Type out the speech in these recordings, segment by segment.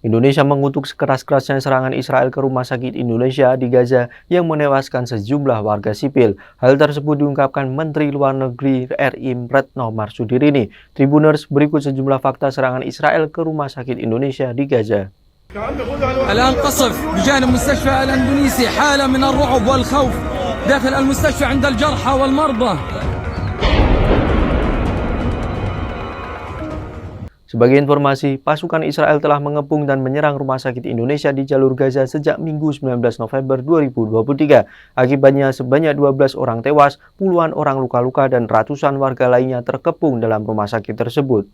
Indonesia mengutuk sekeras-kerasnya serangan Israel ke rumah sakit Indonesia di Gaza yang menewaskan sejumlah warga sipil. Hal tersebut diungkapkan Menteri Luar Negeri RI Retno Marsudi ini. Tribuners, berikut sejumlah fakta serangan Israel ke rumah sakit Indonesia di Gaza. الآن قصف بجانب مستشفى الأندونيسي حالة من الرعب والخوف داخل المستشفى عند الجرحى والمرضى. Sebagai informasi, pasukan Israel telah mengepung dan menyerang rumah sakit Indonesia di jalur Gaza sejak Minggu 19 November 2023. Akibatnya sebanyak 12 orang tewas, puluhan orang luka-luka dan ratusan warga lainnya terkepung dalam rumah sakit tersebut.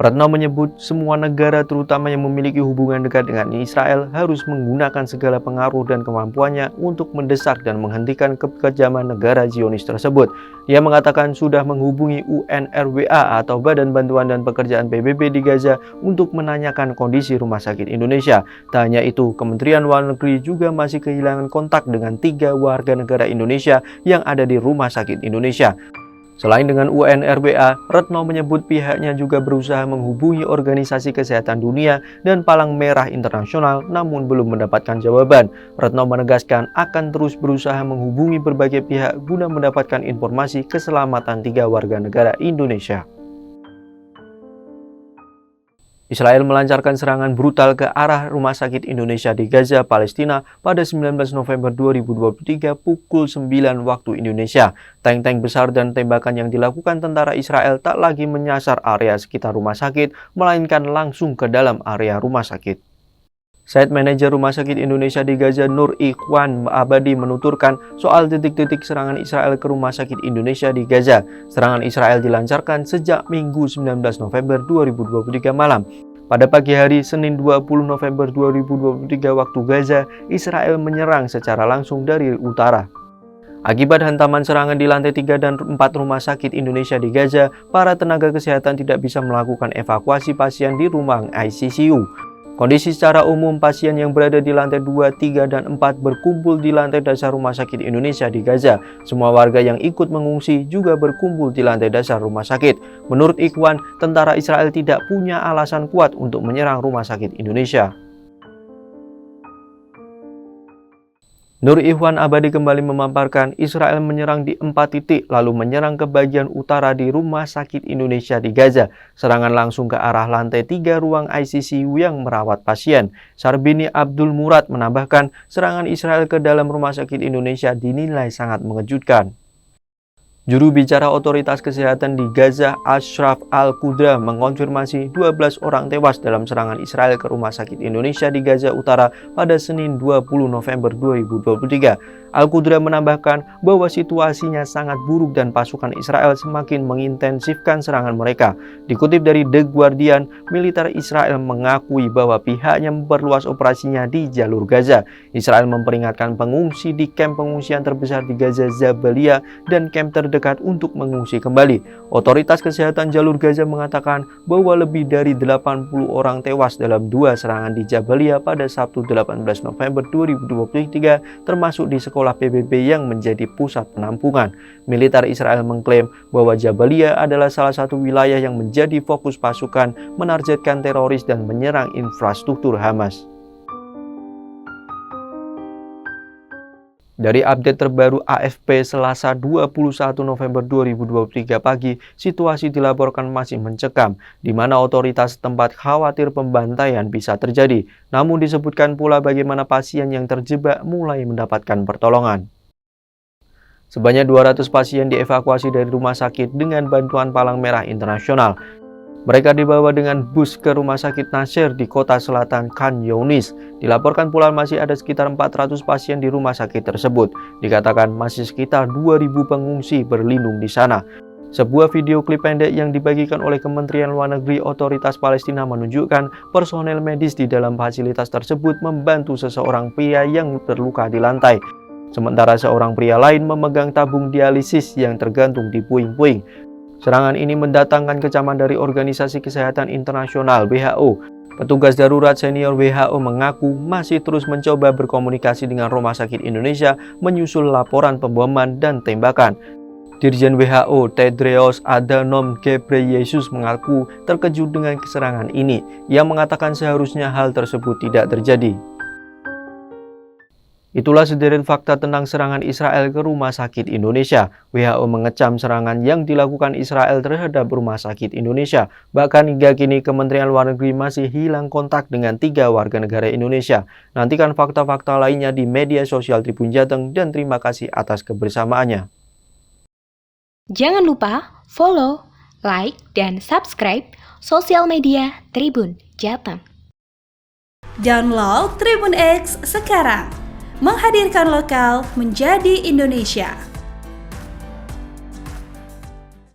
Retno menyebut semua negara terutama yang memiliki hubungan dekat dengan Israel harus menggunakan segala pengaruh dan kemampuannya untuk mendesak dan menghentikan kekejaman negara Zionis tersebut. Dia mengatakan sudah menghubungi UNRWA atau Badan Bantuan dan Pekerjaan PBB di Gaza untuk menanyakan kondisi rumah sakit Indonesia. Tak hanya itu, Kementerian Luar Negeri juga masih kehilangan kontak dengan 3 warga negara Indonesia yang ada di rumah sakit Indonesia. Selain dengan UNRWA, Retno menyebut pihaknya juga berusaha menghubungi Organisasi Kesehatan Dunia dan Palang Merah Internasional namun belum mendapatkan jawaban. Retno menegaskan akan terus berusaha menghubungi berbagai pihak guna mendapatkan informasi keselamatan 3 warga negara Indonesia. Israel melancarkan serangan brutal ke arah rumah sakit Indonesia di Gaza, Palestina pada 19 November 2023 pukul 9 waktu Indonesia. Tank-tank besar dan tembakan yang dilakukan tentara Israel tak lagi menyasar area sekitar rumah sakit, melainkan langsung ke dalam area rumah sakit. Site Manager Rumah Sakit Indonesia di Gaza, Nur Ikhwan Abadi, menuturkan soal detik-detik serangan Israel ke Rumah Sakit Indonesia di Gaza. Serangan Israel dilancarkan sejak Minggu 19 November 2023 malam. Pada pagi hari Senin 20 November 2023 waktu Gaza, Israel menyerang secara langsung dari utara. Akibat hantaman serangan di lantai 3 dan 4 rumah sakit Indonesia di Gaza, para tenaga kesehatan tidak bisa melakukan evakuasi pasien di ruang ICU. Kondisi secara umum, pasien yang berada di lantai 2, 3, dan 4 berkumpul di lantai dasar rumah sakit Indonesia di Gaza. Semua warga yang ikut mengungsi juga berkumpul di lantai dasar rumah sakit. Menurut Ikhwan, tentara Israel tidak punya alasan kuat untuk menyerang rumah sakit Indonesia. Nur Ikhwan Abadi kembali memaparkan Israel menyerang di 4 titik lalu menyerang ke bagian utara di Rumah Sakit Indonesia di Gaza. Serangan langsung ke arah lantai 3 ruang ICU yang merawat pasien. Sarbini Abdul Murad menambahkan serangan Israel ke dalam Rumah Sakit Indonesia dinilai sangat mengejutkan. Juru bicara Otoritas Kesehatan di Gaza, Ashraf Al-Qudra, mengonfirmasi 12 orang tewas dalam serangan Israel ke Rumah Sakit Indonesia di Gaza Utara pada Senin 20 November 2023. Al-Qudra menambahkan bahwa situasinya sangat buruk dan pasukan Israel semakin mengintensifkan serangan mereka. Dikutip dari The Guardian, militer Israel mengakui bahwa pihaknya memperluas operasinya di jalur Gaza. Israel memperingatkan pengungsi di kamp pengungsian terbesar di Gaza, Jabalia, dan kamp terdekat untuk mengungsi kembali. Otoritas Kesehatan Jalur Gaza mengatakan bahwa lebih dari 80 orang tewas dalam 2 serangan di Jabalia pada Sabtu 18 November 2023, termasuk di sekolah PBB yang menjadi pusat penampungan. Militer Israel mengklaim bahwa Jabalia adalah salah satu wilayah yang menjadi fokus pasukan menargetkan teroris dan menyerang infrastruktur Hamas. Dari update terbaru AFP Selasa 21 November 2023 pagi, situasi dilaporkan masih mencekam, di mana otoritas setempat khawatir pembantaian bisa terjadi. Namun disebutkan pula bagaimana pasien yang terjebak mulai mendapatkan pertolongan. Sebanyak 200 pasien dievakuasi dari rumah sakit dengan bantuan Palang Merah Internasional. Mereka dibawa dengan bus ke Rumah Sakit Nasir di kota selatan Khan Younis. Dilaporkan pula masih ada sekitar 400 pasien di rumah sakit tersebut. Dikatakan masih sekitar 2.000 pengungsi berlindung di sana. Sebuah video klip pendek yang dibagikan oleh Kementerian Luar Negeri Otoritas Palestina menunjukkan personel medis di dalam fasilitas tersebut membantu seseorang pria yang terluka di lantai. Sementara seorang pria lain memegang tabung dialisis yang tergantung di puing-puing. Serangan ini mendatangkan kecaman dari Organisasi Kesehatan Internasional (WHO). Petugas darurat senior WHO mengaku masih terus mencoba berkomunikasi dengan Rumah Sakit Indonesia menyusul laporan pemboman dan tembakan. Dirjen WHO Tedros Adhanom Ghebreyesus mengaku terkejut dengan serangan ini. Ia mengatakan seharusnya hal tersebut tidak terjadi. Itulah sederet fakta tentang serangan Israel ke rumah sakit Indonesia. WHO mengecam serangan yang dilakukan Israel terhadap rumah sakit Indonesia. Bahkan hingga kini Kementerian Luar Negeri masih hilang kontak dengan 3 warga negara Indonesia. Nantikan fakta-fakta lainnya di media sosial Tribun Jateng dan terima kasih atas kebersamaannya. Jangan lupa follow, like, dan subscribe sosial media Tribun Jateng. Download Tribun X sekarang, menghadirkan lokal menjadi Indonesia.